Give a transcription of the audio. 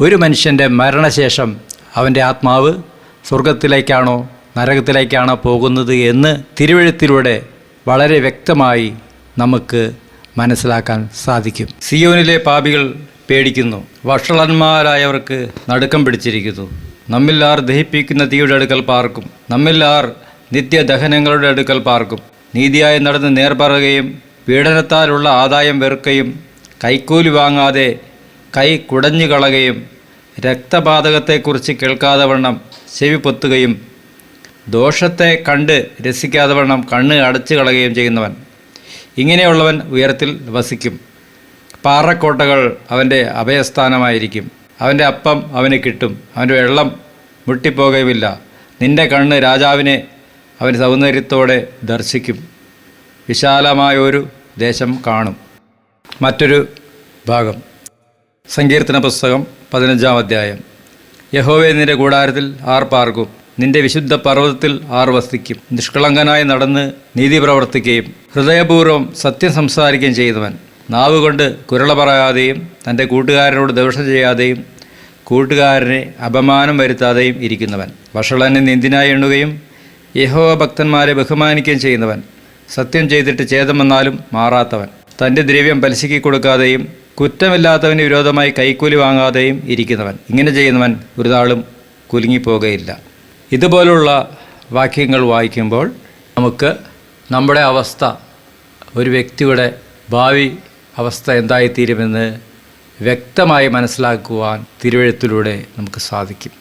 ഒരു മനുഷ്യൻ്റെ മരണശേഷം അവൻ്റെ ആത്മാവ് സ്വർഗത്തിലേക്കാണോ നരകത്തിലേക്കാണോ പോകുന്നത് എന്ന് തിരുവെഴുത്തിലൂടെ വളരെ വ്യക്തമായി നമുക്ക് മനസ്സിലാക്കാൻ സാധിക്കും. സിയോനിലെ പാപികൾ പേടിക്കുന്നു, വഷളന്മാരായവർക്ക് നടുക്കം പിടിച്ചിരിക്കുന്നു. നമ്മിൽ ആർ ദഹിപ്പിക്കുന്ന തീയുടെ അടുക്കൽ പാർക്കും, നമ്മിൽ ആർ നിത്യദഹനങ്ങളുടെ അടുക്കൽ പാർക്കും. നീതിയായി നടന്ന് നേർ പറയുകയും പീഡനത്താലുള്ള ആദായം വെറുക്കുകയും കൈക്കൂലി വാങ്ങാതെ കൈ കുടഞ്ഞു കളയുകയും രക്തപാതകത്തെക്കുറിച്ച് കേൾക്കാതെ വണ്ണം ചെവി പൊത്തുകയും ദോഷത്തെ കണ്ട് രസിക്കാതെ വണ്ണം കണ്ണ് അടച്ചു കളയുകയും ചെയ്യുന്നവൻ, ഇങ്ങനെയുള്ളവൻ ഉയരത്തിൽ വസിക്കും. പാറക്കോട്ടകൾ അവൻ്റെ അഭയസ്ഥാനമായിരിക്കും. അവൻ്റെ അപ്പം അവന് കിട്ടും, അവൻ്റെ വെള്ളം മുട്ടിപ്പോകുകയുമില്ല. നിന്റെ കണ്ണ് രാജാവിനെ അവൻ സൗന്ദര്യത്തോടെ ദർശിക്കും, വിശാലമായൊരു ദേശം കാണും. മറ്റൊരു ഭാഗം, സങ്കീർത്തന പുസ്തകം 15-ാം അധ്യായം. യഹോവേ, നിന്റെ കൂടാരത്തിൽ ആർ പാർക്കും, നിന്റെ വിശുദ്ധ പർവ്വതത്തിൽ ആർ വസിക്കും. നിഷ്കളങ്കനായി നടന്ന് നീതി പ്രവർത്തിക്കുകയും ഹൃദയപൂർവ്വം സത്യം സംസാരിക്കുകയും ചെയ്യുന്നവൻ, നാവുകൊണ്ട് കുരള പറയാതെയും തൻ്റെ കൂട്ടുകാരനോട് ദോഷം ചെയ്യാതെയും കൂട്ടുകാരനെ അപമാനം വരുത്താതെയും ഇരിക്കുന്നവൻ, വഷളനെ നിന്ദിനായി എണ്ണുകയും യഹോവ ഭക്തന്മാരെ ബഹുമാനിക്കുകയും ചെയ്യുന്നവൻ, സത്യം ചെയ്തിട്ട് ഛേദം വന്നാലും മാറാത്തവൻ, തൻ്റെ ദ്രവ്യം പലിശയ്ക്ക് കൊടുക്കാതെയും കുറ്റമില്ലാത്തവന് വിരോധമായി കൈക്കൂലി വാങ്ങാതെയും ഇരിക്കുന്നവൻ, ഇങ്ങനെ ചെയ്യുന്നവൻ ഒരു നാളും കുലുങ്ങിപ്പോകുകയില്ല. ഇതുപോലുള്ള വാക്യങ്ങൾ വായിക്കുമ്പോൾ നമുക്ക് നമ്മുടെ അവസ്ഥ, ഒരു വ്യക്തിയുടെ ഭാവി അവസ്ഥ എന്തായിത്തീരുമെന്ന് വ്യക്തമായി മനസ്സിലാക്കുവാൻ തിരുവെഴുത്തിലൂടെ നമുക്ക് സാധിക്കും.